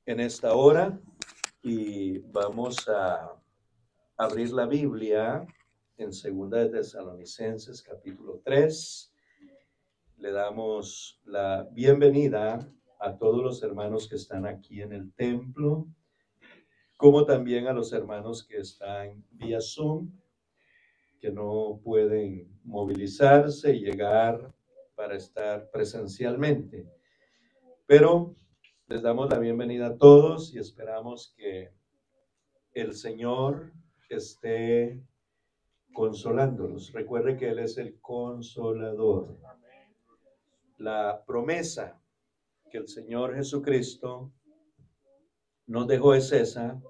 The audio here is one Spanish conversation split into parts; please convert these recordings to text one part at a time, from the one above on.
en esta hora y vamos a abrir la Biblia en Segunda de Tesalonicenses capítulo 3. Le damos la bienvenida a todos los hermanos que están aquí en el templo, como también a los hermanos que están vía Zoom, que no pueden movilizarse y llegar para estar presencialmente. Pero les damos la bienvenida a todos y esperamos que el Señor esté consolándolos. Recuerde que Él es el consolador. La promesa que el Señor Jesucristo nos dejó es esa,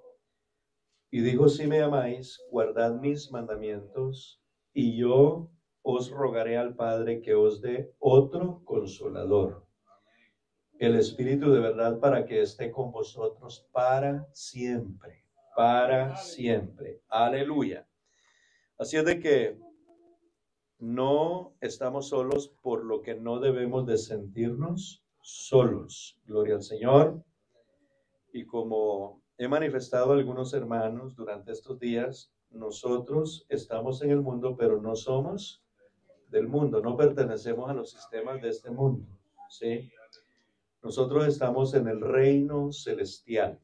y dijo: si me amáis, guardad mis mandamientos, y yo os rogaré al Padre que os dé otro consolador, el Espíritu de verdad, para que esté con vosotros para siempre, para siempre. Aleluya. Así es de que no estamos solos, por lo que no debemos de sentirnos solos. Gloria al Señor. Y como he manifestado a algunos hermanos durante estos días, nosotros estamos en el mundo, pero no somos del mundo, no pertenecemos a los sistemas de este mundo, ¿sí? Nosotros estamos en el reino celestial,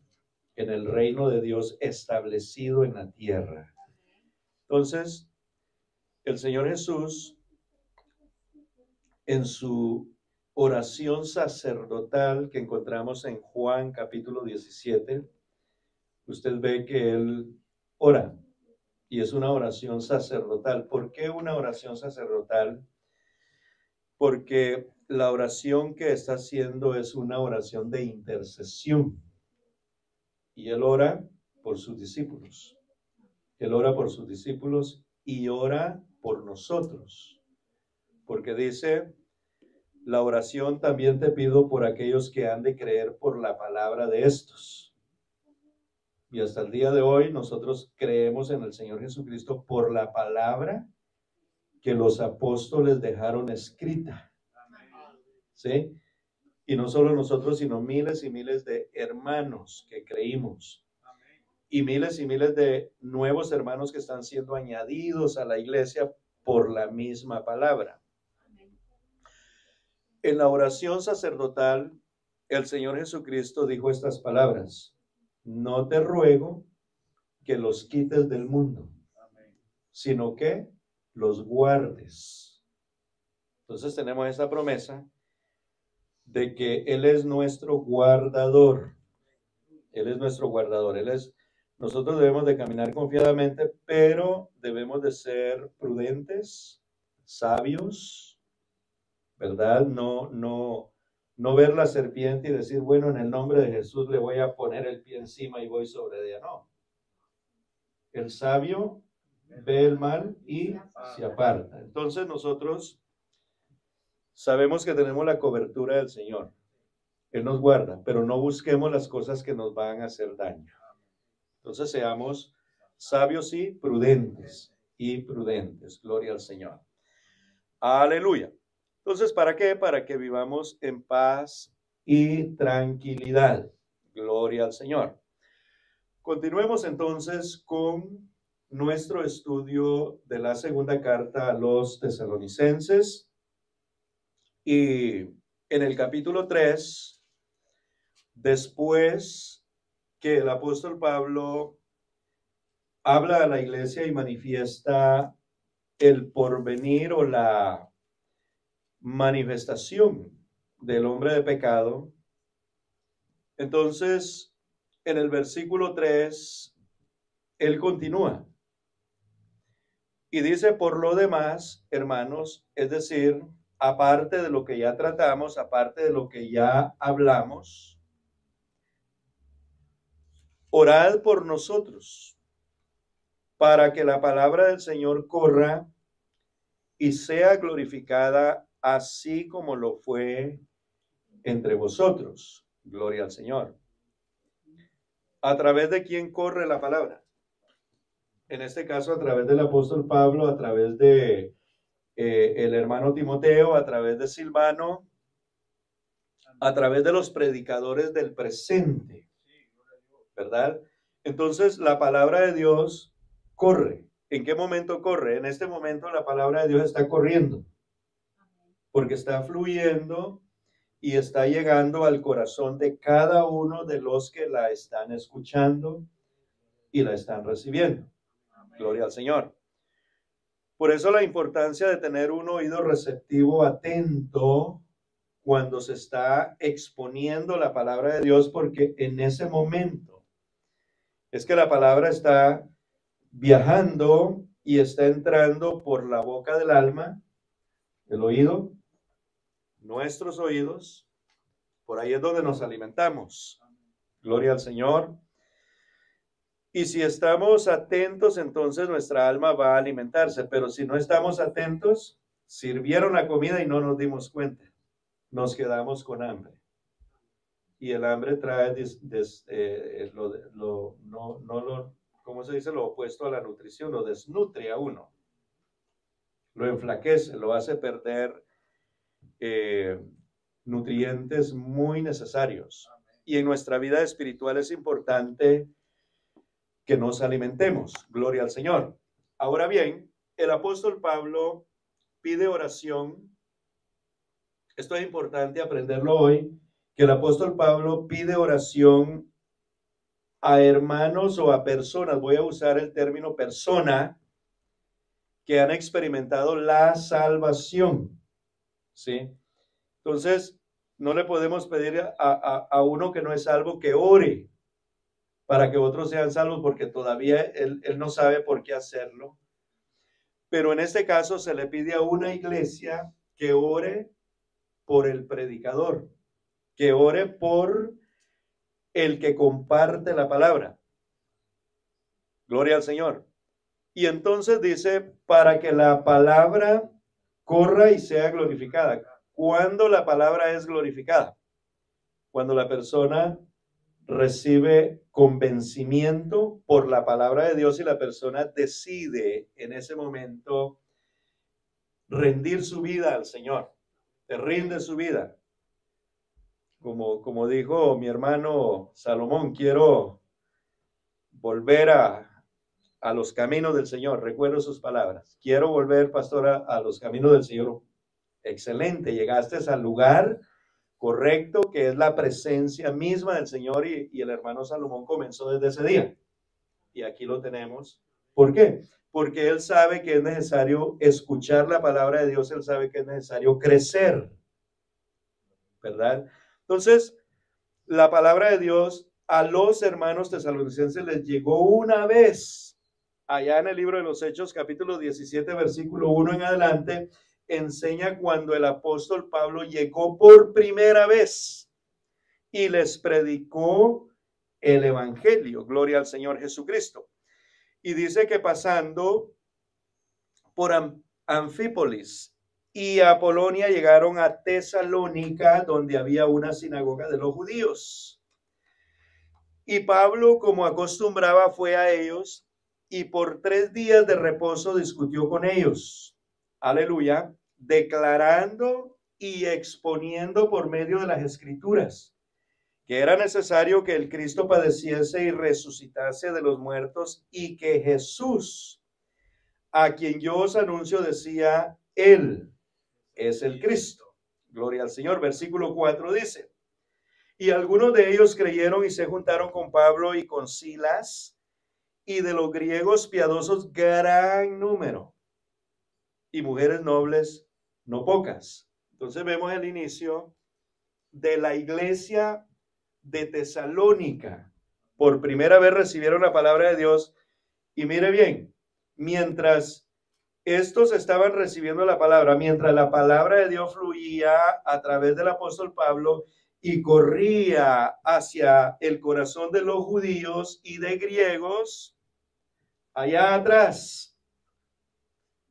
en el reino de Dios establecido en la tierra. Entonces, el Señor Jesús, en su oración sacerdotal que encontramos en Juan capítulo 17, usted ve que Él ora, y es una oración sacerdotal. ¿Por qué una oración sacerdotal? Porque la oración que está haciendo es una oración de intercesión. Y Él ora por sus discípulos. Él ora por sus discípulos y ora por nosotros. Porque dice: la oración también te pido por aquellos que han de creer por la palabra de estos. Y hasta el día de hoy nosotros creemos en el Señor Jesucristo por la palabra que los apóstoles dejaron escrita. ¿Sí? Y no solo nosotros, sino miles y miles de hermanos que creímos. Y miles de nuevos hermanos que están siendo añadidos a la iglesia por la misma palabra. En la oración sacerdotal, el Señor Jesucristo dijo estas palabras: no te ruego que los quites del mundo, sino que los guardes. Entonces tenemos esta promesa de que Él es nuestro guardador. Él es nuestro guardador. Nosotros debemos de caminar confiadamente, pero debemos de ser prudentes, sabios, ¿verdad? No ver la serpiente y decir: bueno, en el nombre de Jesús le voy a poner el pie encima y voy sobre ella. No. El sabio ve el mal y se aparta. Entonces nosotros sabemos que tenemos la cobertura del Señor. Él nos guarda, pero no busquemos las cosas que nos van a hacer daño. Entonces seamos sabios y prudentes. Gloria al Señor. Aleluya. Entonces, ¿para qué? Para que vivamos en paz y tranquilidad. Gloria al Señor. Continuemos entonces con nuestro estudio de la segunda carta a los tesalonicenses. Y en el capítulo 3, después que el apóstol Pablo habla a la iglesia y manifiesta el porvenir o la manifestación del hombre de pecado, entonces en el versículo 3 él continúa y dice: por lo demás, hermanos, es decir, aparte de lo que ya tratamos, aparte de lo que ya hablamos, orad por nosotros, para que la palabra del Señor corra y sea glorificada, así como lo fue entre vosotros. Gloria al Señor. ¿A través de quién corre la palabra? En este caso, a través del apóstol Pablo, a través de el hermano Timoteo, a través de Silvano, a través de los predicadores del presente. ¿verdad? Entonces la palabra de Dios corre. ¿En qué momento corre? En este momento la palabra de Dios está corriendo, porque está fluyendo y está llegando al corazón de cada uno de los que la están escuchando y la están recibiendo. Gloria al Señor. Por eso la importancia de tener un oído receptivo atento cuando se está exponiendo la palabra de Dios, porque en ese momento es que la palabra está viajando y está entrando por la boca del alma, el oído, nuestros oídos. Por ahí es donde nos alimentamos. Gloria al Señor. Y si estamos atentos, entonces nuestra alma va a alimentarse. Pero si no estamos atentos, sirvieron la comida y no nos dimos cuenta. Nos quedamos con hambre. Y el hambre trae ¿cómo se dice? Lo opuesto a la nutrición, lo desnutre a uno. Lo enflaquece, lo hace perder nutrientes muy necesarios. Y en nuestra vida espiritual es importante que nos alimentemos. Gloria al Señor. Ahora bien, el apóstol Pablo pide oración. Esto es importante aprenderlo hoy, que el apóstol Pablo pide oración a hermanos o a personas, voy a usar el término persona, que han experimentado la salvación. ¿Sí? Entonces, no le podemos pedir a uno que no es salvo que ore para que otros sean salvos, porque todavía él no sabe por qué hacerlo. Pero en este caso se le pide a una iglesia que ore por el predicador, que ore por el que comparte la palabra. Gloria al Señor. Y entonces dice, para que la palabra corra y sea glorificada. ¿Cuándo la palabra es glorificada? Cuando la persona recibe convencimiento por la palabra de Dios y la persona decide en ese momento rendir su vida al Señor. Te rinde su vida. Como dijo mi hermano Salomón, quiero volver a los caminos del Señor. Recuerdo sus palabras. Quiero volver, pastora, a los caminos del Señor. Excelente, llegaste al lugar correcto, que es la presencia misma del Señor, y el hermano Salomón comenzó desde ese día. Y aquí lo tenemos. ¿Por qué? Porque él sabe que es necesario escuchar la palabra de Dios, él sabe que es necesario crecer, ¿verdad? Entonces, la palabra de Dios a los hermanos tesalonicenses les llegó una vez, allá en el libro de los Hechos, capítulo 17, versículo 1 en adelante, enseña cuando el apóstol Pablo llegó por primera vez y les predicó el evangelio. Gloria al Señor Jesucristo. Y dice que pasando por Anfípolis y Apolonia llegaron a Tesalónica, donde había una sinagoga de los judíos. Y Pablo, como acostumbraba, fue a ellos y por 3 días de reposo discutió con ellos. Aleluya. Declarando y exponiendo por medio de las Escrituras que era necesario que el Cristo padeciese y resucitase de los muertos, y que Jesús, a quien yo os anuncio, decía, Él es el Cristo. Gloria al Señor. Versículo 4 dice, y algunos de ellos creyeron y se juntaron con Pablo y con Silas, y de los griegos piadosos gran número, y mujeres nobles no pocas. Entonces vemos el inicio de la iglesia de Tesalónica. Por primera vez recibieron la palabra de Dios, y mire bien, mientras estos estaban recibiendo la palabra, mientras la palabra de Dios fluía a través del apóstol Pablo y corría hacia el corazón de los judíos y de griegos, allá atrás,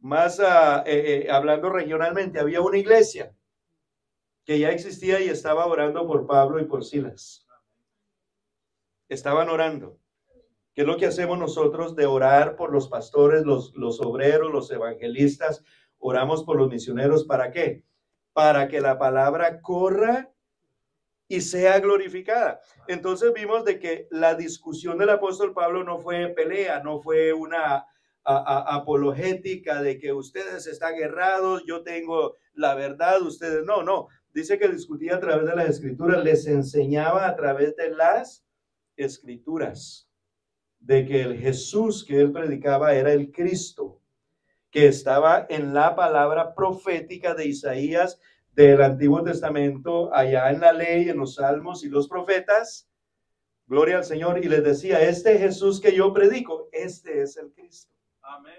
más hablando regionalmente, había una iglesia que ya existía y estaba orando por Pablo y por Silas. Estaban orando. ¿Qué es lo que hacemos nosotros de orar por los pastores, los obreros, los evangelistas? Oramos por los misioneros. ¿Para qué? Para que la palabra corra y sea glorificada. Entonces vimos de que la discusión del apóstol Pablo no fue pelea, no fue una apologética de que ustedes están errados, yo tengo la verdad, ustedes no. Dice que discutía a través de las escrituras, les enseñaba a través de las escrituras de que el Jesús que él predicaba era el Cristo, que estaba en la palabra profética de Isaías del Antiguo Testamento, allá en la ley, en los salmos y los profetas. Gloria al Señor. Y les decía, este Jesús que yo predico, este es el Cristo. Amén.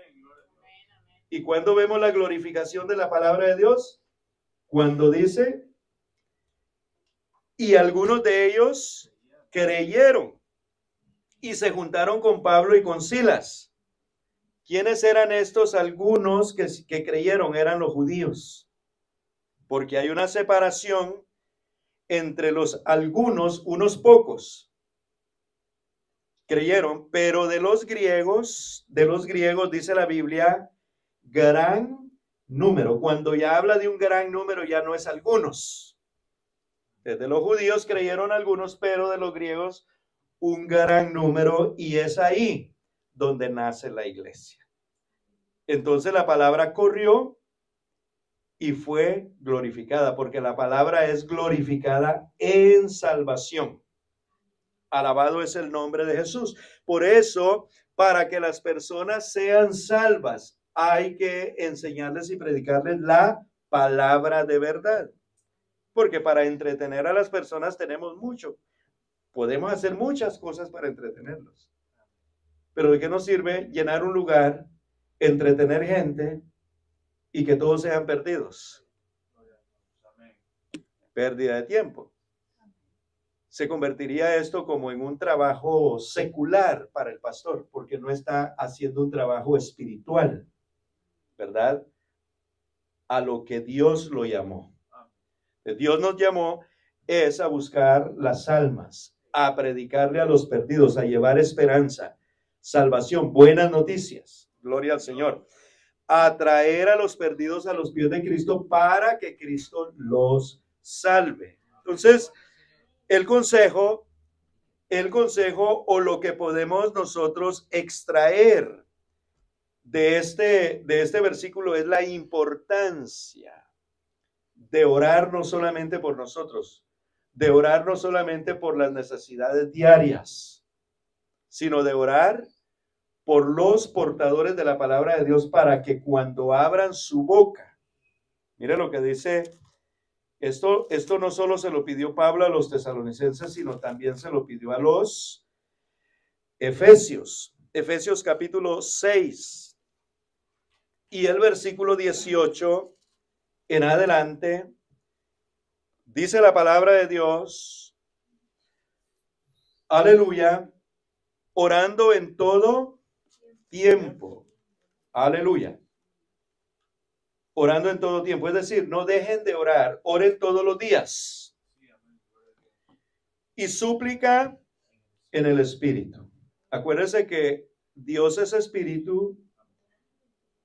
¿Y cuándo vemos la glorificación de la palabra de Dios? Cuando dice, y algunos de ellos creyeron y se juntaron con Pablo y con Silas. ¿Quiénes eran estos algunos que creyeron? Eran los judíos. Porque hay una separación entre los algunos, unos pocos creyeron, pero de los griegos dice la Biblia, gran número. Cuando ya habla de un gran número, ya no es algunos. Desde los judíos creyeron algunos, pero de los griegos un gran número, y es ahí donde nace la iglesia. Entonces la palabra corrió y fue glorificada, porque la palabra es glorificada en salvación. Alabado es el nombre de Jesús. Por eso, para que las personas sean salvas, hay que enseñarles y predicarles la palabra de verdad. Porque para entretener a las personas tenemos mucho. Podemos hacer muchas cosas para entretenerlos. Pero ¿de qué nos sirve llenar un lugar, entretener gente y que todos sean perdidos? Pérdida de tiempo. Se convertiría esto como en un trabajo secular para el pastor, porque no está haciendo un trabajo espiritual, ¿verdad? A lo que Dios lo llamó. Dios nos llamó es a buscar las almas, a predicarle a los perdidos, a llevar esperanza, salvación, buenas noticias, gloria al Señor, a traer a los perdidos a los pies de Cristo para que Cristo los salve. Entonces, el consejo o lo que podemos nosotros extraer de este versículo es la importancia de orar no solamente por nosotros, de orar no solamente por las necesidades diarias, sino de orar por los portadores de la palabra de Dios para que cuando abran su boca, mire lo que dice. Esto no solo se lo pidió Pablo a los tesalonicenses, sino también se lo pidió a los Efesios. Efesios capítulo 6 y el versículo 18 en adelante, dice la palabra de Dios, aleluya, orando en todo tiempo, aleluya. Orando en todo tiempo, es decir, no dejen de orar, oren todos los días. Y súplica en el Espíritu. Acuérdense que Dios es Espíritu,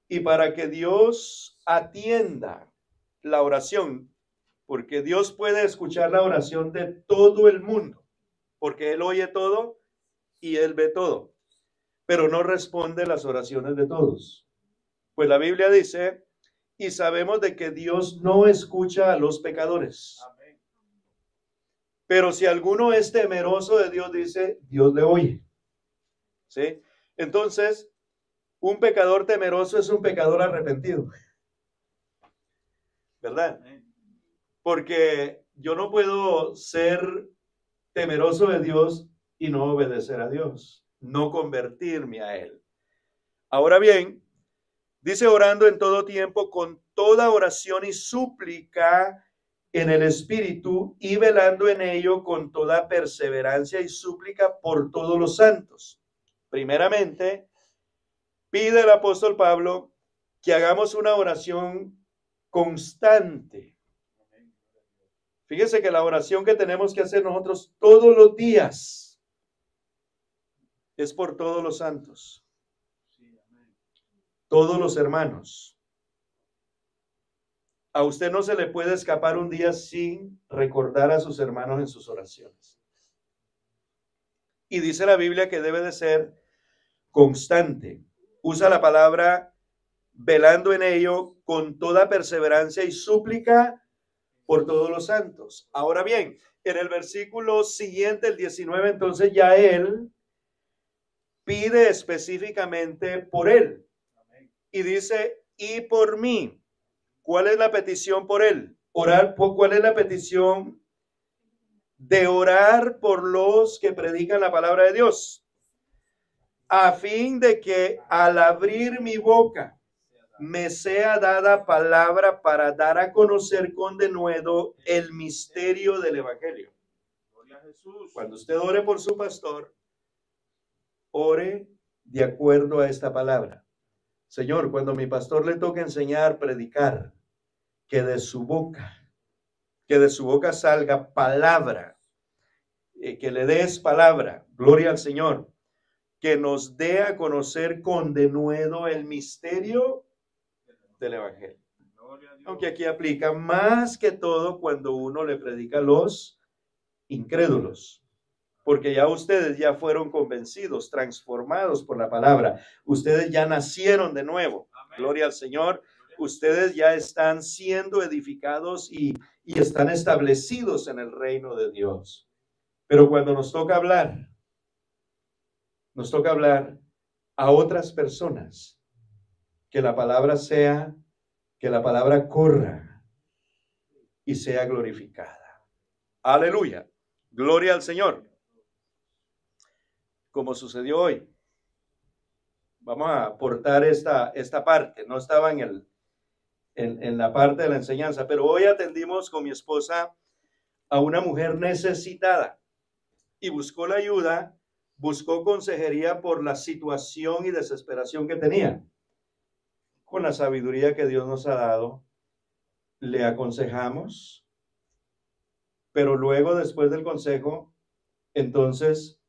y para que Dios atienda la oración, porque Dios puede escuchar la oración de todo el mundo, porque Él oye todo y Él ve todo, pero no responde las oraciones de todos. Pues la Biblia dice, y sabemos de que Dios no escucha a los pecadores. Amén. Pero si alguno es temeroso de Dios, dice, Dios le oye. ¿Sí? Entonces, un pecador temeroso es un pecador arrepentido. ¿Verdad? Porque yo no puedo ser temeroso de Dios y no obedecer a Dios, no convertirme a Él. Ahora bien, dice orando en todo tiempo con toda oración y súplica en el Espíritu y velando en ello con toda perseverancia y súplica por todos los santos. Primeramente, pide el apóstol Pablo que hagamos una oración constante. Fíjese que la oración que tenemos que hacer nosotros todos los días es por todos los santos. Todos los hermanos. A usted no se le puede escapar un día sin recordar a sus hermanos en sus oraciones. Y dice la Biblia que debe de ser constante. Usa la palabra velando en ello con toda perseverancia y súplica por todos los santos. Ahora bien, en el versículo siguiente, el 19, entonces ya él pide específicamente por él. Y dice, y por mí. ¿Cuál es la petición por él? Orar por, ¿cuál es la petición de orar por los que predican la palabra de Dios? A fin de que al abrir mi boca me sea dada palabra para dar a conocer con denuedo el misterio del evangelio. Cuando usted ore por su pastor, ore de acuerdo a esta palabra. Señor, cuando mi pastor le toque enseñar, predicar, que de su boca salga palabra, que le des palabra, gloria al Señor, que nos dé a conocer con denuedo el misterio del evangelio. Aunque aquí aplica más que todo cuando uno le predica a los incrédulos, porque ya ustedes ya fueron convencidos, transformados por la palabra. Ustedes ya nacieron de nuevo. Gloria al Señor. Ustedes ya están siendo edificados y están establecidos en el reino de Dios. Pero cuando nos toca hablar a otras personas, que la palabra corra y sea glorificada. Aleluya. Gloria al Señor. Como sucedió hoy. Vamos a aportar esta parte. No estaba en la parte de la enseñanza, pero hoy atendimos con mi esposa a una mujer necesitada y buscó la ayuda, buscó consejería por la situación y desesperación que tenía. Con la sabiduría que Dios nos ha dado, le aconsejamos, pero luego, después del consejo, entonces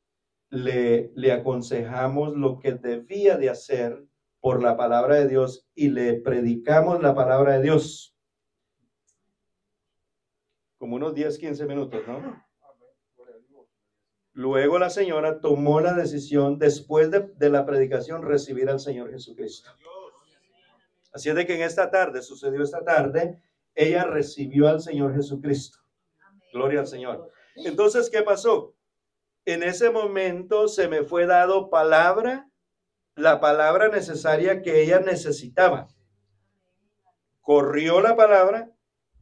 le aconsejamos lo que debía de hacer por la palabra de Dios y le predicamos la palabra de Dios. Como unos 10, 15 minutos, ¿no? Luego la señora tomó la decisión, después de la predicación, recibir al Señor Jesucristo. Así es de que sucedió esta tarde, ella recibió al Señor Jesucristo. Gloria al Señor. Entonces, ¿qué pasó? En ese momento se me fue dado la palabra necesaria que ella necesitaba. Corrió la palabra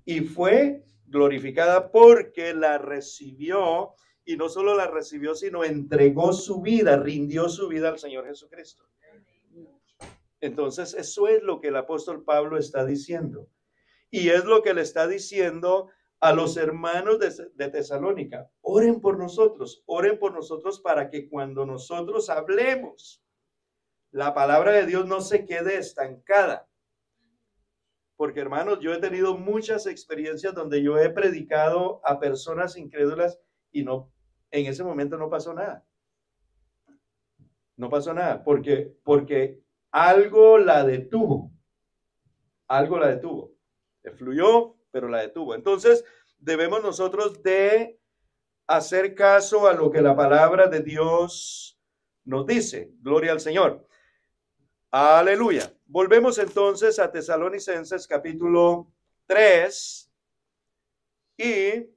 y fue glorificada porque la recibió, y no solo la recibió, sino entregó su vida, rindió su vida al Señor Jesucristo. Entonces, eso es lo que el apóstol Pablo está diciendo. Y es lo que le está diciendo a los hermanos de Tesalónica. Oren por nosotros para que cuando nosotros hablemos, la palabra de Dios no se quede estancada. Porque, hermanos, yo he tenido muchas experiencias donde yo he predicado a personas incrédulas y en ese momento no pasó nada. No pasó nada porque algo la detuvo. Le fluyó, pero la detuvo. Entonces, debemos nosotros de hacer caso a lo que la palabra de Dios nos dice. Gloria al Señor. Aleluya. Volvemos entonces a Tesalonicenses capítulo 3 y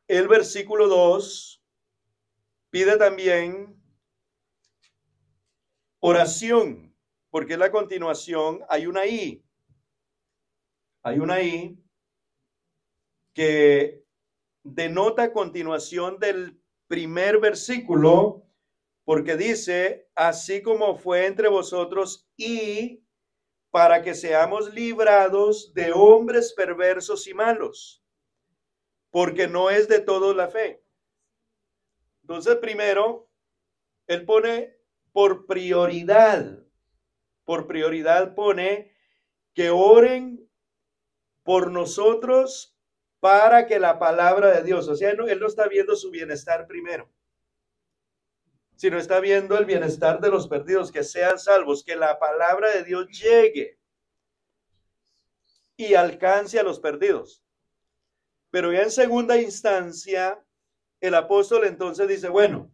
el versículo 2 pide también oración, porque en la continuación hay una I. Hay una I que denota continuación del primer versículo, porque dice, así como fue entre vosotros y para que seamos librados de hombres perversos y malos, porque no es de todos la fe. Entonces, primero, él pone por prioridad pone que oren por nosotros para que la palabra de Dios, o sea, él no está viendo su bienestar primero, sino está viendo el bienestar de los perdidos, que sean salvos, que la palabra de Dios llegue. y alcance a los perdidos. Pero ya en segunda instancia, el apóstol entonces dice, bueno,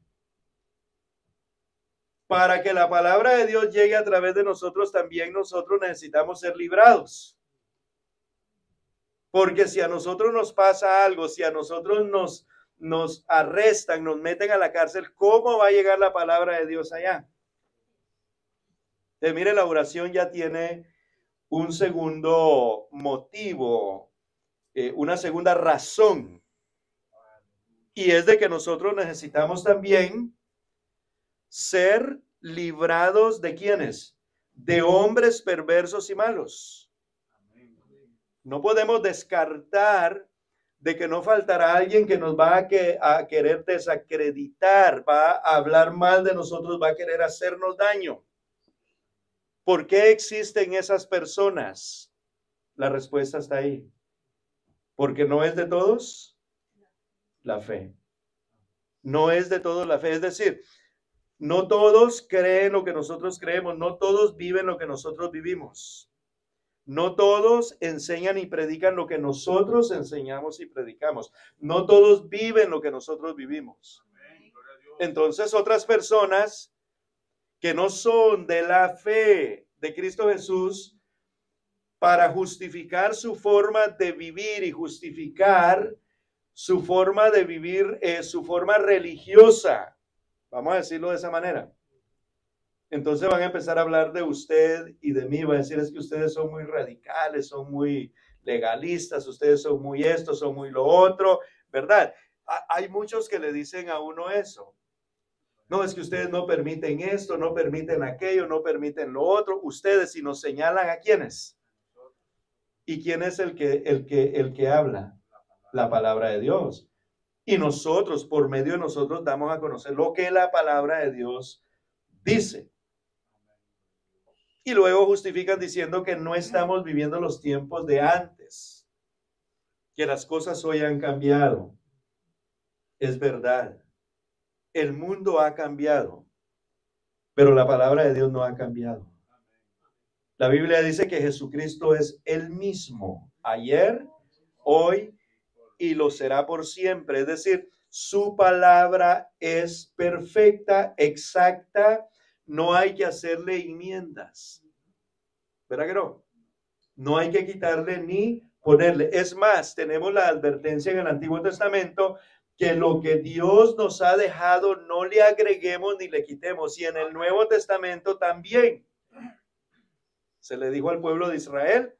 para que la palabra de Dios llegue a través de nosotros, también nosotros necesitamos ser librados. Porque si a nosotros nos pasa algo, si a nosotros nos arrestan, nos meten a la cárcel, ¿cómo va a llegar la palabra de Dios allá? Entonces, mire, la oración ya tiene un segundo motivo, una segunda razón. Y es de que nosotros necesitamos también ser librados de ¿quiénes? De hombres perversos y malos. No podemos descartar de que no faltará alguien que nos va a querer desacreditar, va a hablar mal de nosotros, va a querer hacernos daño. ¿Por qué existen esas personas? La respuesta está ahí. Porque no es de todos la fe. No es de todos la fe. Es decir, no todos creen lo que nosotros creemos, no todos viven lo que nosotros vivimos. No todos enseñan y predican lo que nosotros enseñamos y predicamos. No todos viven lo que nosotros vivimos. Entonces, otras personas que no son de la fe de Cristo Jesús, para justificar su forma de vivir y justificar su forma de vivir, su forma religiosa, vamos a decirlo de esa manera. Entonces van a empezar a hablar de usted y de mí, va a decir es que ustedes son muy radicales, son muy legalistas, ustedes son muy esto, son muy lo otro, ¿verdad? Hay muchos que le dicen a uno eso. No, es que ustedes no permiten esto, no permiten aquello, no permiten lo otro. Ustedes, si nos señalan, ¿a quiénes? ¿Y quién es el que habla? La palabra de Dios. Y nosotros, por medio de nosotros, damos a conocer lo que la palabra de Dios dice. Y luego justifican diciendo que no estamos viviendo los tiempos de antes, que las cosas hoy han cambiado. Es verdad, el mundo ha cambiado, pero la palabra de Dios no ha cambiado. La Biblia dice que Jesucristo es el mismo, ayer, hoy y lo será por siempre. Es decir, su palabra es perfecta, exacta. No hay que hacerle enmiendas. ¿Verdad que no? No hay que quitarle ni ponerle. Es más, tenemos la advertencia en el Antiguo Testamento que lo que Dios nos ha dejado no le agreguemos ni le quitemos. Y en el Nuevo Testamento también se le dijo al pueblo de Israel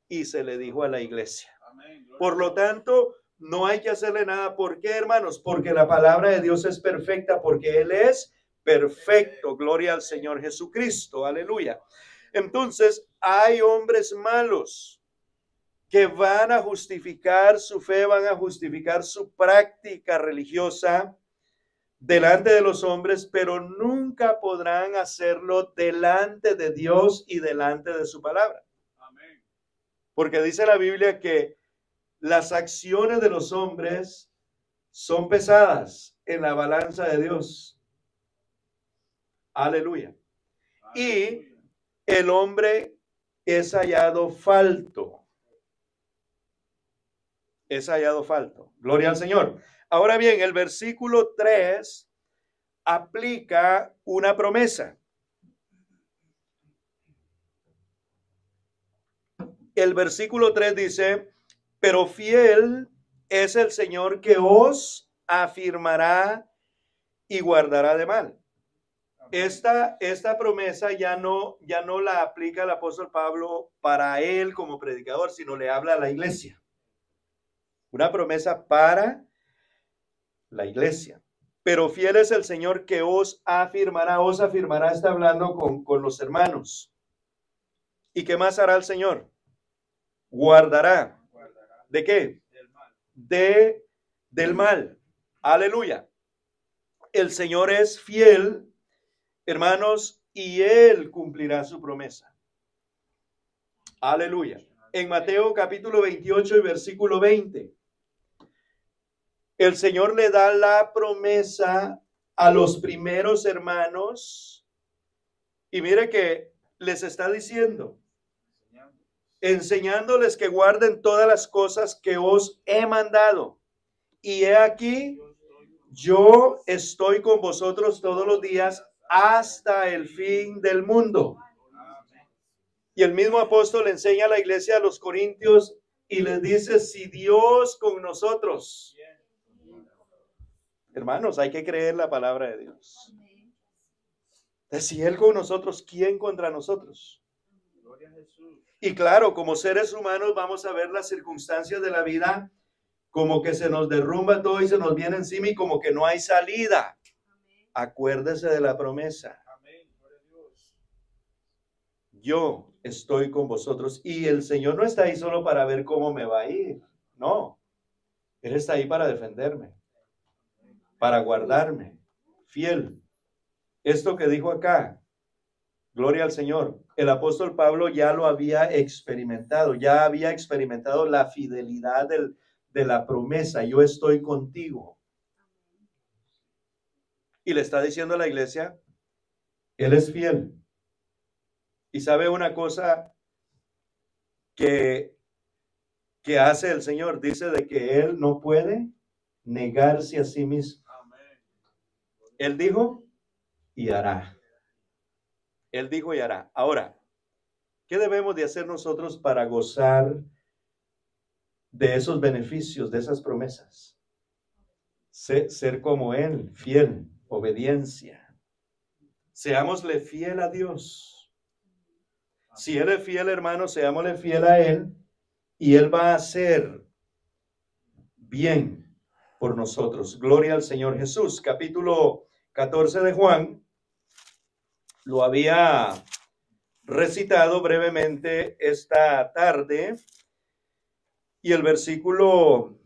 y se le dijo a la iglesia. Por lo tanto, no hay que hacerle nada. ¿Por qué, hermanos? Porque la palabra de Dios es perfecta, porque Él es perfecto. Gloria al Señor Jesucristo. Aleluya. Entonces, hay hombres malos que van a justificar su fe, van a justificar su práctica religiosa delante de los hombres, pero nunca podrán hacerlo delante de Dios y delante de su palabra. Amén. Porque dice la Biblia que las acciones de los hombres son pesadas en la balanza de Dios. Aleluya. Y el hombre es hallado falto. Es hallado falto. Gloria al Señor. Ahora bien, el versículo 3 aplica una promesa. El versículo 3 dice, pero fiel es el Señor que os afirmará y guardará de mal. Esta promesa ya no la aplica el apóstol Pablo para él como predicador, sino le habla a la iglesia. Una promesa para la iglesia. Pero fiel es el Señor que os afirmará. Os afirmará, está hablando con los hermanos. ¿Y qué más hará el Señor? Guardará. ¿De qué? Del mal. Aleluya. El Señor es fiel, hermanos, y Él cumplirá su promesa. Aleluya. En Mateo capítulo 28 y versículo 20, el Señor le da la promesa a los primeros hermanos y mire que les está diciendo, enseñándoles que guarden todas las cosas que os he mandado. Y he aquí, yo estoy con vosotros todos los días hasta el fin del mundo. Y el mismo apóstol enseña a la iglesia de los Corintios y les dice, si Dios con nosotros. Hermanos, hay que creer la palabra de Dios. Si Él con nosotros, ¿quién contra nosotros? Y claro, como seres humanos vamos a ver las circunstancias de la vida como que se nos derrumba todo y se nos viene encima y como que no hay salida. Acuérdese de la promesa. Yo estoy con vosotros y el Señor no está ahí solo para ver cómo me va a ir. No, Él está ahí para defenderme, para guardarme, fiel. Esto que dijo acá, gloria al Señor. El apóstol Pablo ya lo había experimentado, ya había experimentado la fidelidad de la promesa. Yo estoy contigo. Y le está diciendo a la iglesia, Él es fiel. Y sabe una cosa que hace el Señor, dice de que Él no puede negarse a sí mismo. Él dijo y hará. Él dijo y hará. Ahora, ¿qué debemos de hacer nosotros para gozar de esos beneficios, de esas promesas? Ser como Él, fiel, obediencia. Seámosle fiel a Dios. Si Él es fiel, hermano, seámosle fiel a Él y Él va a hacer bien por nosotros. Gloria al Señor Jesús. Capítulo 14 de Juan. Lo había recitado brevemente esta tarde. Y el versículo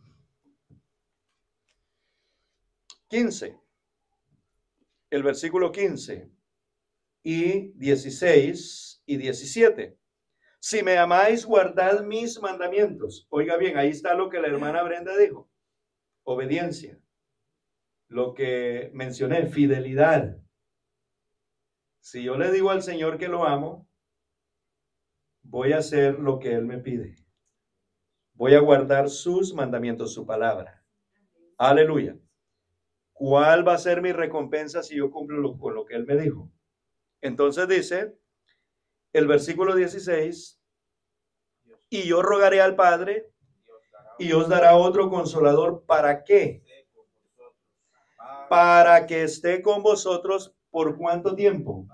15. El versículo 15 y 16 y 17. Si me amáis, guardad mis mandamientos. Oiga bien, ahí está lo que la hermana Brenda dijo. Obediencia. Lo que mencioné, fidelidad. Si yo le digo al Señor que lo amo, voy a hacer lo que Él me pide. Voy a guardar sus mandamientos, su palabra. Aleluya. ¿Cuál va a ser mi recompensa si yo cumplo con lo que Él me dijo? Entonces dice el versículo 16, y yo rogaré al Padre y os dará otro consolador. ¿Para qué? Para que esté con vosotros por ¿cuánto tiempo?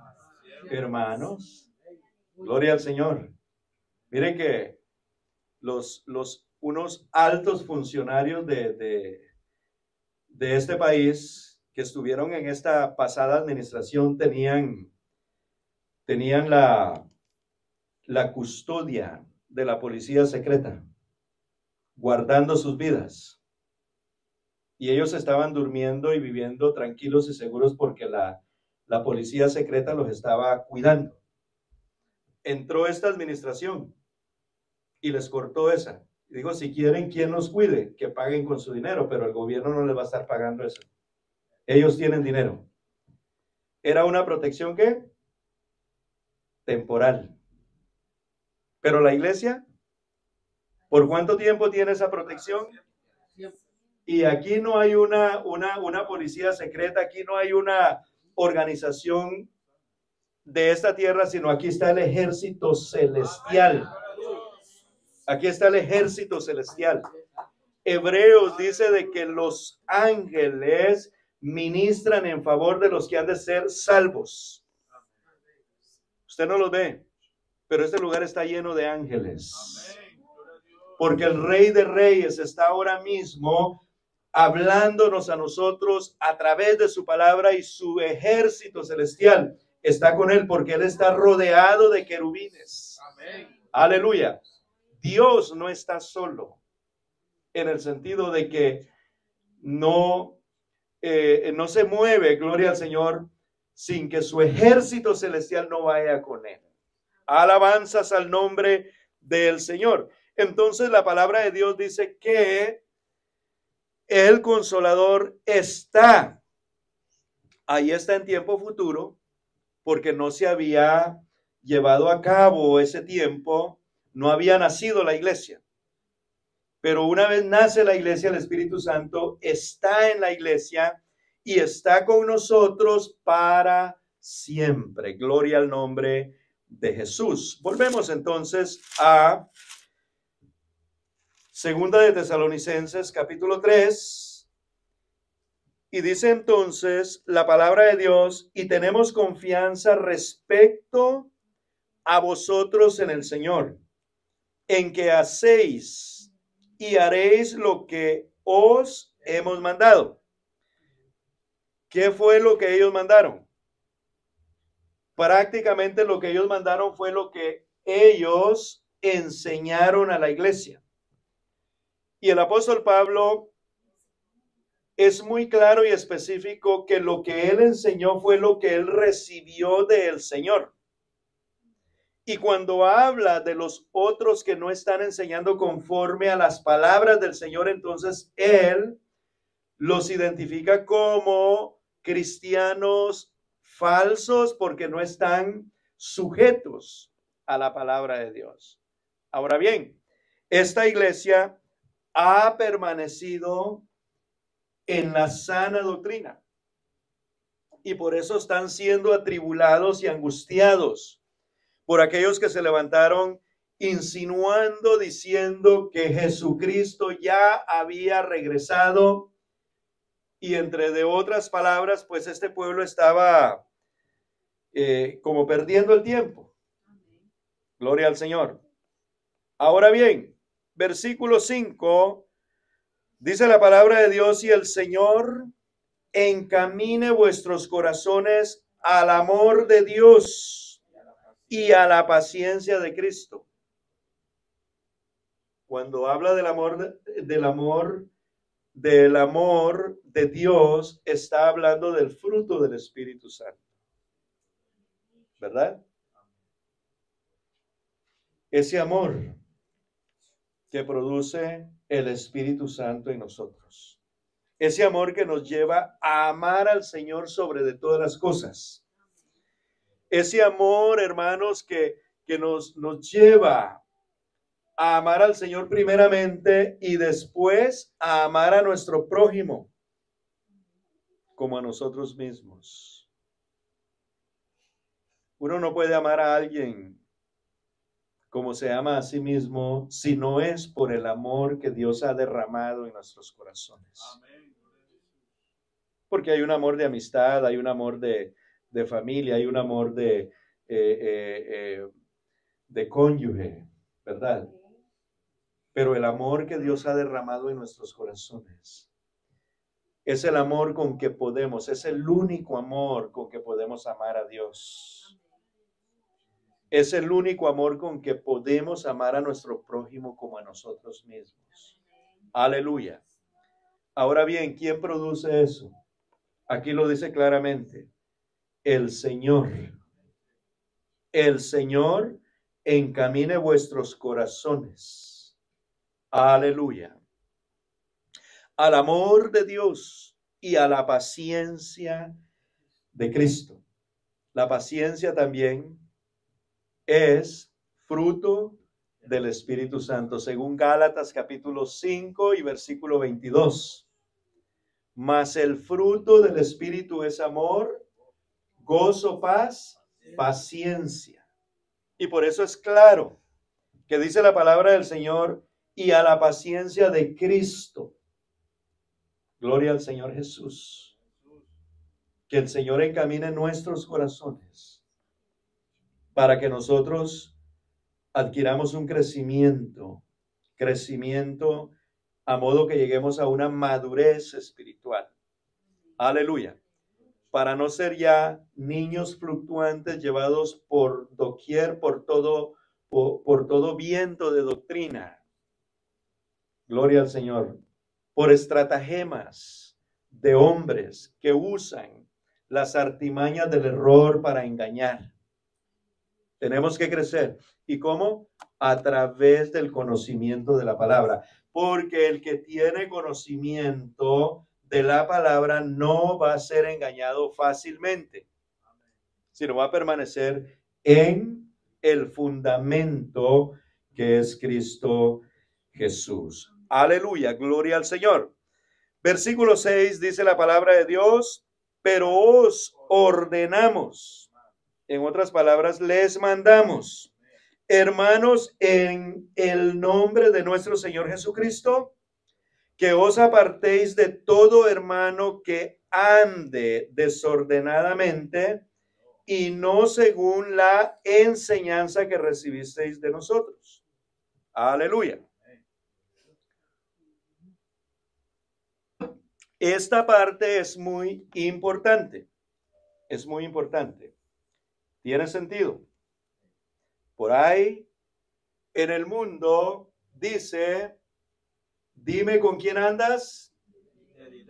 Hermanos, gloria al Señor. Miren que unos altos funcionarios de este país que estuvieron en esta pasada administración tenían la custodia de la policía secreta, guardando sus vidas. Y ellos estaban durmiendo y viviendo tranquilos y seguros porque la policía secreta los estaba cuidando. Entró esta administración y les cortó esa. Digo, si quieren, ¿quién los cuide? Que paguen con su dinero, pero el gobierno no les va a estar pagando eso. Ellos tienen dinero. Era una protección, ¿qué? Temporal. Pero la iglesia, ¿por cuánto tiempo tiene esa protección? Y aquí no hay una policía secreta, aquí no hay una organización de esta tierra, sino aquí está el ejército celestial. Aquí está el ejército celestial. Hebreos dice de que los ángeles ministran en favor de los que han de ser salvos. Usted no los ve, pero este lugar está lleno de ángeles. Porque el Rey de Reyes está ahora mismo hablándonos a nosotros a través de su palabra, y su ejército celestial está con él porque él está rodeado de querubines. Aleluya. Dios no está solo, en el sentido de que no se mueve, gloria al Señor, sin que su ejército celestial no vaya con él. Alabanzas al nombre del Señor. Entonces la palabra de Dios dice que el Consolador está, ahí está en tiempo futuro, porque no se había llevado a cabo ese tiempo no había nacido la iglesia. Pero una vez nace la iglesia, el Espíritu Santo está en la iglesia y está con nosotros para siempre. Gloria al nombre de Jesús. Volvemos entonces a Segunda de Tesalonicenses, capítulo 3. Y dice entonces la palabra de Dios, y tenemos confianza respecto a vosotros en el Señor, en que hacéis y haréis lo que os hemos mandado. ¿Qué fue lo que ellos mandaron? Prácticamente lo que ellos mandaron fue lo que ellos enseñaron a la iglesia. Y el apóstol Pablo es muy claro y específico que lo que él enseñó fue lo que él recibió del Señor. Y cuando habla de los otros que no están enseñando conforme a las palabras del Señor, entonces él los identifica como cristianos falsos porque no están sujetos a la palabra de Dios. Ahora bien, esta iglesia ha permanecido en la sana doctrina y por eso están siendo atribulados y angustiados por aquellos que se levantaron insinuando, diciendo que Jesucristo ya había regresado. Y entre de otras palabras, pues este pueblo estaba como perdiendo el tiempo. Gloria al Señor. Ahora bien, versículo 5, dice la palabra de Dios, y el Señor encamine vuestros corazones al amor de Dios y a la paciencia de Cristo. Cuando habla del amor de Dios, está hablando del fruto del Espíritu Santo, ¿verdad? Ese amor que produce el Espíritu Santo en nosotros. Ese amor que nos lleva a amar al Señor sobre de todas las cosas. Ese amor, hermanos, que nos lleva a amar al Señor primeramente y después a amar a nuestro prójimo como a nosotros mismos. Uno no puede amar a alguien como se ama a sí mismo si no es por el amor que Dios ha derramado en nuestros corazones. Porque hay un amor de amistad, hay un amor de familia, hay un amor de cónyuge, ¿verdad? Pero el amor que Dios ha derramado en nuestros corazones es el amor con que podemos, es el único amor con que podemos amar a Dios. Es el único amor con que podemos amar a nuestro prójimo como a nosotros mismos. Aleluya. Ahora bien, ¿quién produce eso? Aquí lo dice claramente. El Señor. El Señor encamine vuestros corazones. Aleluya. Al amor de Dios y a la paciencia de Cristo. La paciencia también es fruto del Espíritu Santo, según Gálatas capítulo 5 y versículo 22. Mas el fruto del Espíritu es amor, gozo, paz, paciencia. Y por eso es claro que dice la palabra del Señor, y a la paciencia de Cristo. Gloria al Señor Jesús. Que el Señor encamine nuestros corazones para que nosotros adquiramos un crecimiento a modo que lleguemos a una madurez espiritual. Aleluya. Para no ser ya niños fluctuantes llevados por doquier, por todo viento de doctrina. Gloria al Señor. Por estratagemas de hombres que usan las artimañas del error para engañar. Tenemos que crecer. ¿Y cómo? A través del conocimiento de la palabra. Porque el que tiene conocimiento de la palabra no va a ser engañado fácilmente, sino va a permanecer en el fundamento que es Cristo Jesús. Aleluya, gloria al Señor. Versículo 6 dice la palabra de Dios, pero os ordenamos, en otras palabras, les mandamos, hermanos, en el nombre de nuestro Señor Jesucristo, que os apartéis de todo hermano que ande desordenadamente y no según la enseñanza que recibisteis de nosotros. Aleluya. Esta parte es muy importante. Es muy importante. ¿Tiene sentido? Por ahí en el mundo dice, dime con quién andas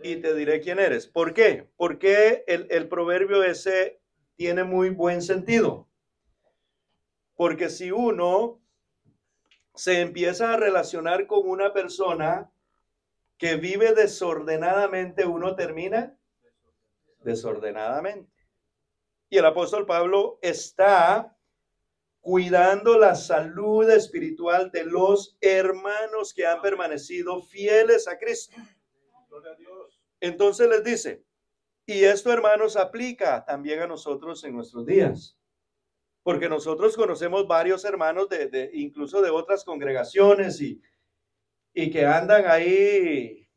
y te diré quién eres. ¿Por qué? Porque el proverbio ese tiene muy buen sentido. Porque si uno se empieza a relacionar con una persona que vive desordenadamente, uno termina desordenadamente. Y el apóstol Pablo está cuidando la salud espiritual de los hermanos que han permanecido fieles a Cristo. Entonces les dice, y esto, hermanos, aplica también a nosotros en nuestros días. Porque nosotros conocemos varios hermanos incluso de otras congregaciones y que andan ahí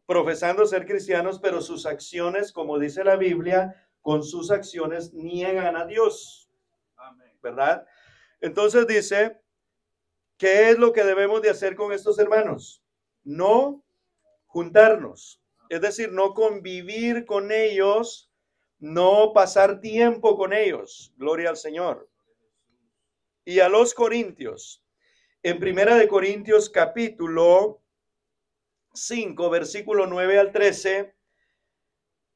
profesando ser cristianos, pero sus acciones, como dice la Biblia, con sus acciones niegan a Dios. ¿Verdad? Entonces dice, ¿qué es lo que debemos de hacer con estos hermanos? No juntarnos, es decir, no convivir con ellos, no pasar tiempo con ellos. Gloria al Señor. Y a los corintios, en Primera de Corintios capítulo 5, versículo 9 al 13,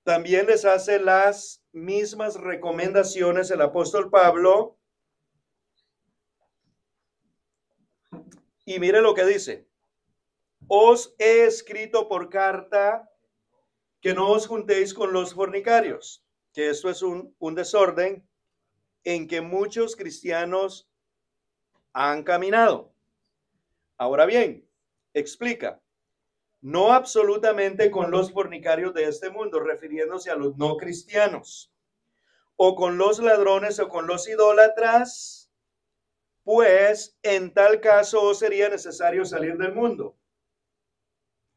también les hace las mismas recomendaciones el apóstol Pablo. Y mire lo que dice. Os he escrito por carta que no os juntéis con los fornicarios, que esto es un desorden en que muchos cristianos han caminado. Ahora bien, explica, no absolutamente con los fornicarios de este mundo, refiriéndose a los no cristianos, o con los ladrones o con los idólatras, pues en tal caso sería necesario salir del mundo.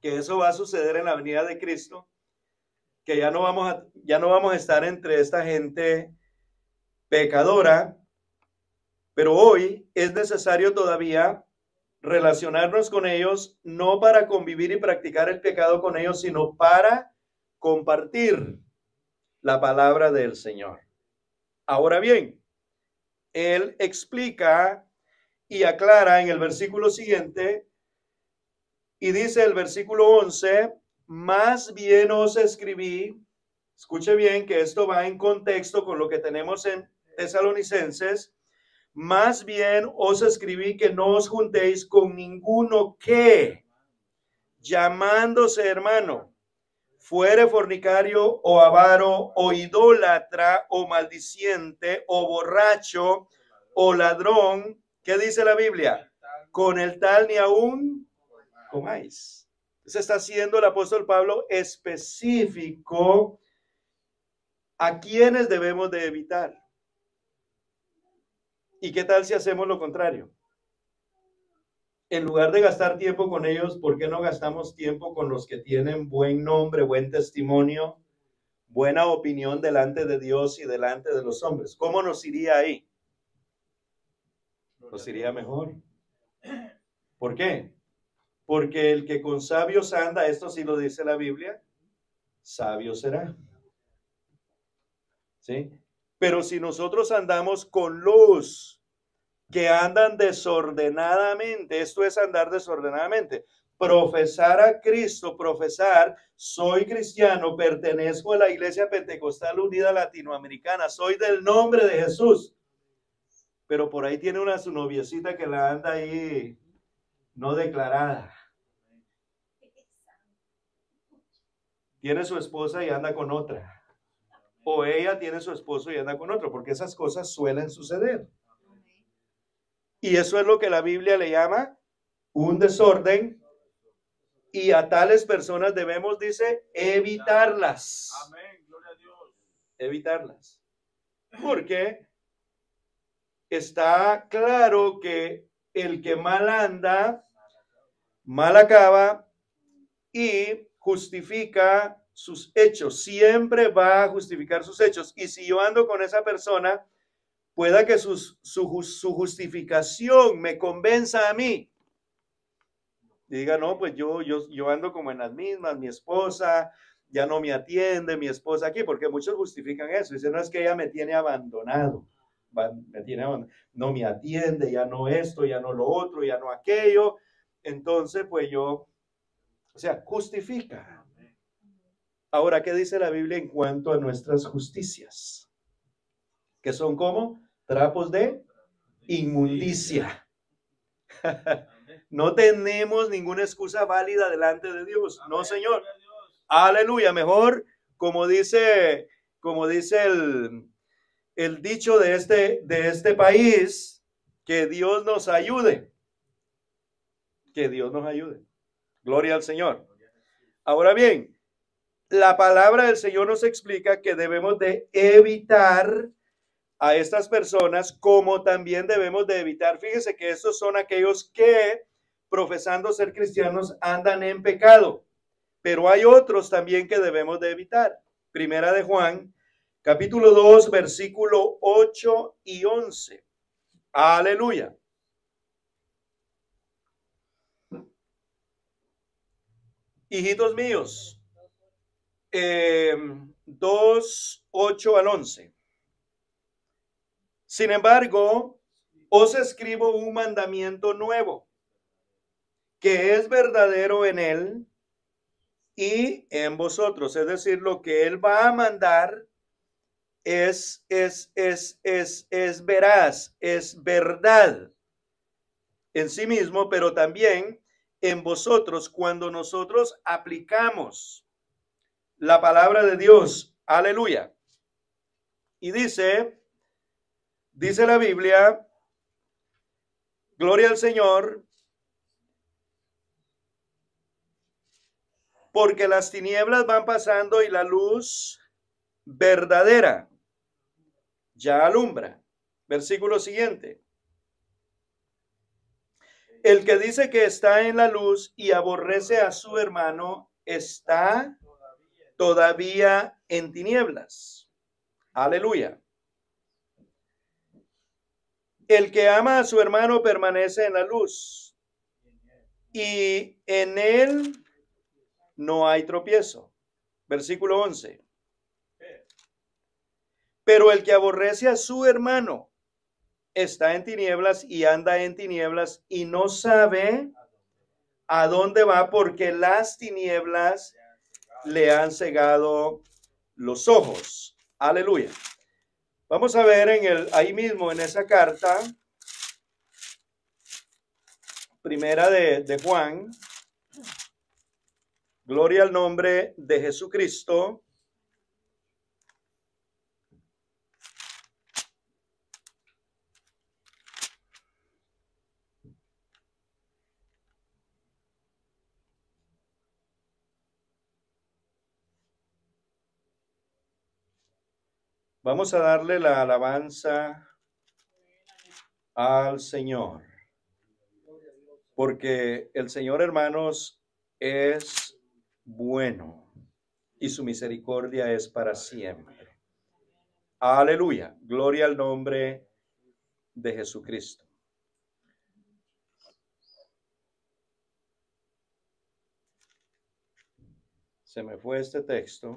Que eso va a suceder en la venida de Cristo, que ya no vamos a estar entre esta gente pecadora, pero hoy es necesario todavía relacionarnos con ellos, no para convivir y practicar el pecado con ellos, sino para compartir la palabra del Señor. Ahora bien, él explica y aclara en el versículo siguiente, y dice el versículo 11, más bien os escribí, escuche bien que esto va en contexto con lo que tenemos en Tesalonicenses, más bien os escribí que no os juntéis con ninguno que, llamándose hermano, fuere fornicario o avaro o idólatra o maldiciente o borracho o ladrón. ¿Qué dice la Biblia? Con el tal ni aún comáis. Se está haciendo el apóstol Pablo específico a quienes debemos de evitar. ¿Y qué tal si hacemos lo contrario? En lugar de gastar tiempo con ellos, ¿por qué no gastamos tiempo con los que tienen buen nombre, buen testimonio, buena opinión delante de Dios y delante de los hombres? ¿Cómo nos iría ahí? Nos iría mejor. ¿Por qué? Porque el que con sabios anda, esto sí lo dice la Biblia, sabio será. ¿Sí? Pero si nosotros andamos con los que andan desordenadamente, esto es andar desordenadamente, profesar a Cristo, profesar, soy cristiano, pertenezco a la Iglesia Pentecostal Unida Latinoamericana, soy del nombre de Jesús, pero por ahí tiene su noviecita que la anda ahí no declarada. Tiene su esposa y anda con otra. O ella tiene su esposo y anda con otro, porque esas cosas suelen suceder. Y eso es lo que la Biblia le llama un desorden. Y a tales personas debemos, dice, evitarlas. Amén, gloria a Dios. Evitarlas. Porque está claro que el que mal anda, mal acaba y justifica sus hechos. Siempre va a justificar sus hechos. Y si yo ando con esa persona, pueda que su justificación me convenza a mí. Y diga, no, pues yo ando como en las mismas, mi esposa ya no me atiende, mi esposa aquí, porque muchos justifican eso. Dicen, no, es que ella me tiene abandonado, no me atiende, ya no esto, ya no lo otro, ya no aquello. Entonces, pues o sea, justifica. Ahora, ¿qué dice la Biblia en cuanto a nuestras justicias? Que son como trapos de inmundicia. No tenemos ninguna excusa válida delante de Dios. No, Señor. Aleluya. Mejor, como dice el dicho de este país, que Dios nos ayude. Que Dios nos ayude. Gloria al Señor. Ahora bien, la palabra del Señor nos explica que debemos de evitar a estas personas, como también debemos de evitar. Fíjese que estos son aquellos que, profesando ser cristianos, andan en pecado. Pero hay otros también que debemos de evitar. Primera de Juan, capítulo 2, versículo 8 y 11. Aleluya. Hijitos míos, 2, 8 al 11. Sin embargo, os escribo un mandamiento nuevo, que es verdadero en él y en vosotros. Es decir, lo que él va a mandar es veraz, es verdad en sí mismo, pero también en vosotros cuando nosotros aplicamos la palabra de Dios. Aleluya. Y dice la Biblia, gloria al Señor, porque las tinieblas van pasando y la luz verdadera ya alumbra. Versículo siguiente. El que dice que está en la luz y aborrece a su hermano está todavía en tinieblas. Aleluya. El que ama a su hermano permanece en la luz y en él no hay tropiezo. Versículo 11. Pero el que aborrece a su hermano está en tinieblas y anda en tinieblas y no sabe a dónde va porque las tinieblas le han cegado los ojos. Aleluya. Vamos a ver ahí mismo en esa carta, primera de Juan, gloria al nombre de Jesucristo. Vamos a darle la alabanza al Señor, porque el Señor, hermanos, es bueno y su misericordia es para siempre. Aleluya, gloria al nombre de Jesucristo. Se me fue este texto.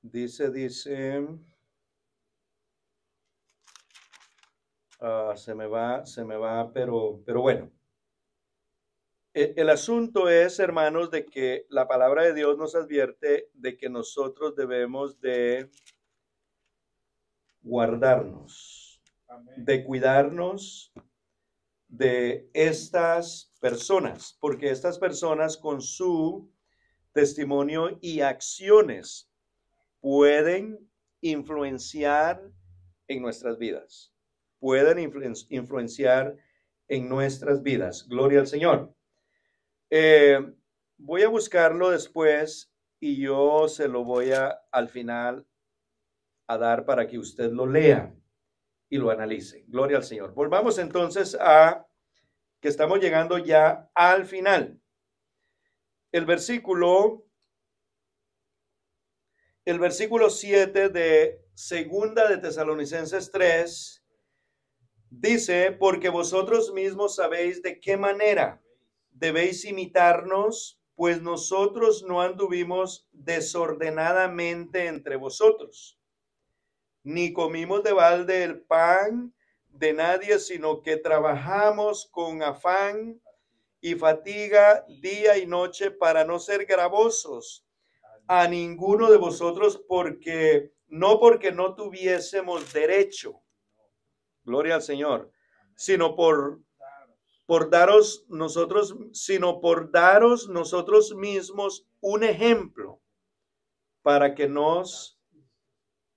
Dice, se me va, pero bueno. El asunto es, hermanos, de que la palabra de Dios nos advierte de que nosotros debemos de guardarnos, de cuidarnos de estas personas, porque estas personas con su testimonio y acciones pueden influenciar en nuestras vidas. Pueden influenciar en nuestras vidas. Gloria al Señor. Voy a buscarlo después y yo se lo voy al final a dar para que usted lo lea y lo analice. Gloria al Señor. Volvamos entonces a que estamos llegando ya al final. El versículo 7 de Segunda de Tesalonicenses 3 dice, porque vosotros mismos sabéis de qué manera debéis imitarnos, pues nosotros no anduvimos desordenadamente entre vosotros, ni comimos de balde el pan de nadie, sino que trabajamos con afán y fatiga día y noche para no ser gravosos a ninguno de vosotros, porque no tuviésemos derecho, gloria al Señor, sino por daros nosotros mismos un ejemplo para que nos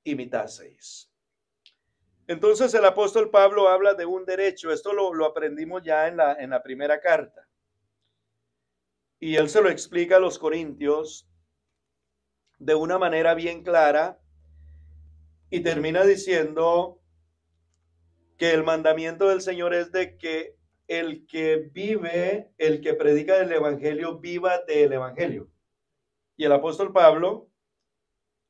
imitaseis. Entonces el apóstol Pablo habla de un derecho. Esto lo aprendimos ya en la primera carta. Y él se lo explica a los corintios de una manera bien clara y termina diciendo que el mandamiento del Señor es de que el que predica el evangelio, viva del evangelio. Y el apóstol Pablo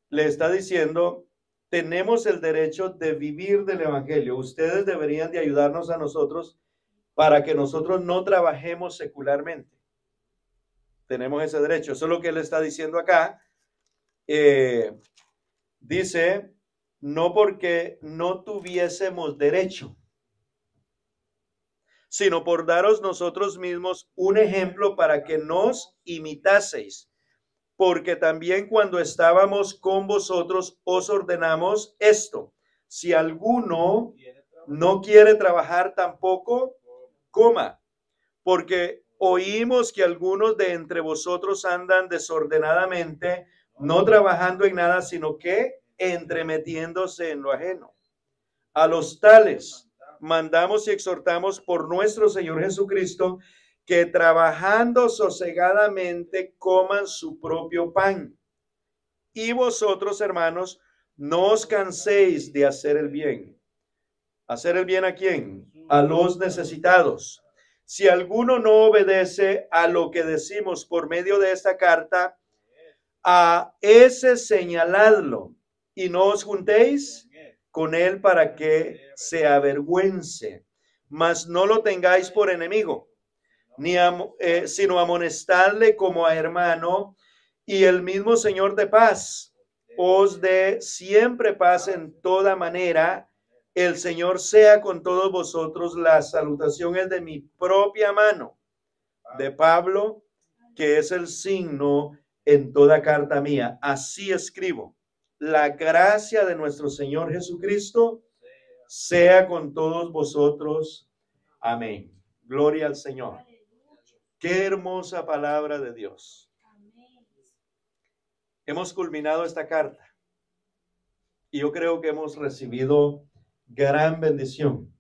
le está diciendo, tenemos el derecho de vivir del evangelio. Ustedes deberían de ayudarnos a nosotros para que nosotros no trabajemos secularmente. Tenemos ese derecho. Eso es lo que él está diciendo acá. Dice, no porque no tuviésemos derecho, sino por daros nosotros mismos un ejemplo para que nos imitaseis. Porque también cuando estábamos con vosotros os ordenamos esto: si alguno no quiere trabajar, tampoco coma, porque oímos que algunos de entre vosotros andan desordenadamente, no trabajando en nada, sino que entremetiéndose en lo ajeno. A los tales mandamos y exhortamos por nuestro Señor Jesucristo, que trabajando sosegadamente coman su propio pan. Y vosotros, hermanos, no os canséis de hacer el bien. ¿Hacer el bien a quién? A los necesitados. Si alguno no obedece a lo que decimos por medio de esta carta, a ese señaladlo y no os juntéis con él para que se avergüence, mas no lo tengáis por enemigo, sino amonestadle como a hermano, y el mismo Señor de paz os dé siempre paz en toda manera. El Señor sea con todos vosotros. La salutación es de mi propia mano, de Pablo, que es el signo en toda carta mía. Así escribo. La gracia de nuestro Señor Jesucristo sea con todos vosotros. Amén. Gloria al Señor. Qué hermosa palabra de Dios. Hemos culminado esta carta y yo creo que hemos recibido gran bendición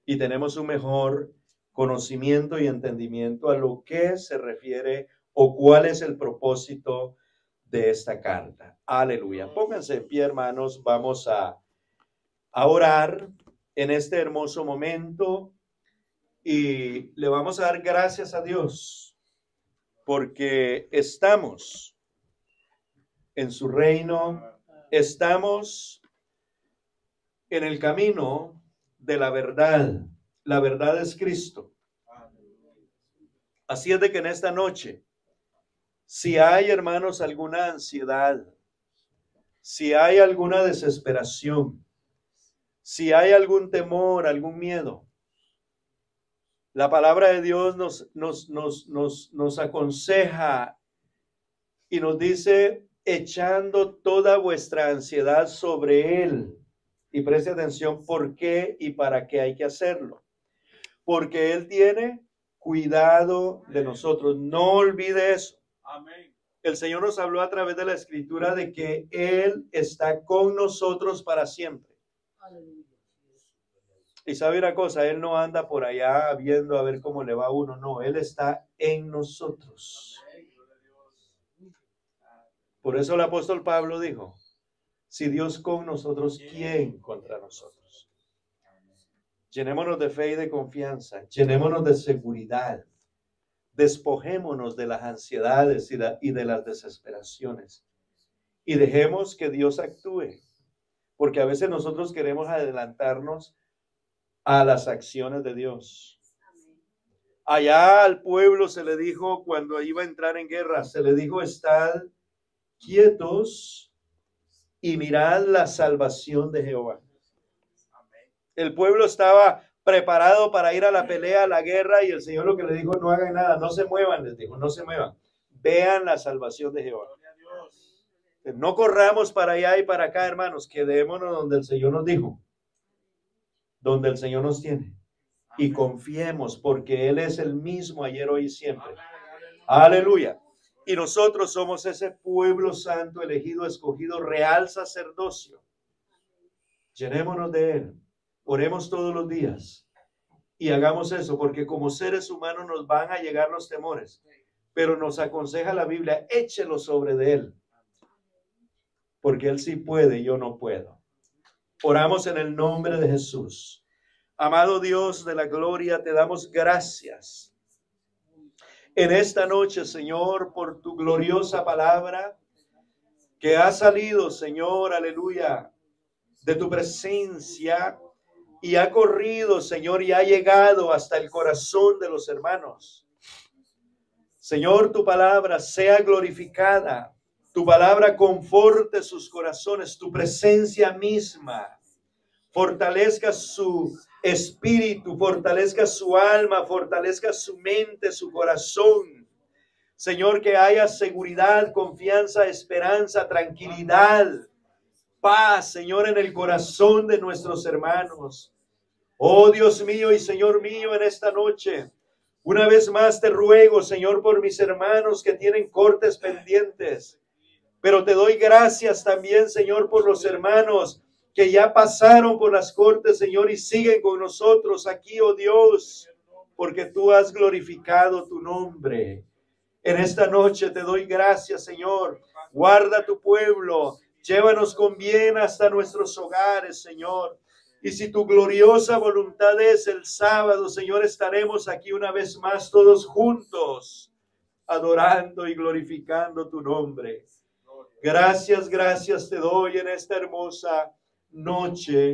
y tenemos un mejor conocimiento y entendimiento a lo que se refiere o cuál es el propósito de esta carta. Aleluya. Pónganse en pie, hermanos. Vamos a orar en este hermoso momento y le vamos a dar gracias a Dios porque estamos en su reino, estamos en el camino de la verdad. La verdad es Cristo. Así es de que en esta noche, si hay, hermanos, alguna ansiedad, si hay alguna desesperación, si hay algún temor, algún miedo, la palabra de Dios nos aconseja y nos dice, echando toda vuestra ansiedad sobre Él. Y preste atención por qué y para qué hay que hacerlo. Porque Él tiene cuidado de nosotros. No olvide eso. El Señor nos habló a través de la Escritura de que Él está con nosotros para siempre. Y sabe una cosa, Él no anda por allá viendo a ver cómo le va a uno, no, Él está en nosotros. Por eso el apóstol Pablo dijo, si Dios con nosotros, ¿quién contra nosotros? Llenémonos de fe y de confianza, llenémonos de seguridad, despojémonos de las ansiedades y de las desesperaciones y dejemos que Dios actúe, porque a veces nosotros queremos adelantarnos a las acciones de Dios. Allá al pueblo se le dijo cuando iba a entrar en guerra, se le dijo, estad quietos y mirad la salvación de Jehová. El pueblo estaba preparado para ir a la pelea, a la guerra, y el Señor lo que le dijo, no hagan nada, no se muevan, les dijo, no se muevan. Vean la salvación de Jehová. No corramos para allá y para acá, hermanos, quedémonos donde el Señor nos dijo, donde el Señor nos tiene. Y confiemos, porque Él es el mismo ayer, hoy y siempre. Aleluya. Y nosotros somos ese pueblo santo, elegido, escogido, real sacerdocio. Llenémonos de Él. Oremos todos los días. Y hagamos eso, porque como seres humanos nos van a llegar los temores. Pero nos aconseja la Biblia, échelo sobre de Él. Porque Él sí puede y yo no puedo. Oramos en el nombre de Jesús. Amado Dios de la gloria, te damos gracias en esta noche, Señor, por tu gloriosa palabra que ha salido, Señor, aleluya, de tu presencia y ha corrido, Señor, y ha llegado hasta el corazón de los hermanos. Señor, tu palabra sea glorificada, tu palabra conforte sus corazones, tu presencia misma fortalezca su espíritu, fortalezca su alma, fortalezca su mente, su corazón. Señor, que haya seguridad, confianza, esperanza, tranquilidad, paz, Señor, en el corazón de nuestros hermanos. Oh Dios mío y Señor mío, en esta noche, una vez más te ruego, Señor, por mis hermanos que tienen cortes pendientes. Pero te doy gracias también, Señor, por los hermanos que ya pasaron por las cortes, Señor, y siguen con nosotros aquí, oh Dios, porque tú has glorificado tu nombre. En esta noche te doy gracias, Señor. Guarda tu pueblo, llévanos con bien hasta nuestros hogares, Señor. Y si tu gloriosa voluntad es el sábado, Señor, estaremos aquí una vez más todos juntos, adorando y glorificando tu nombre. Gracias, gracias te doy en esta hermosa noche.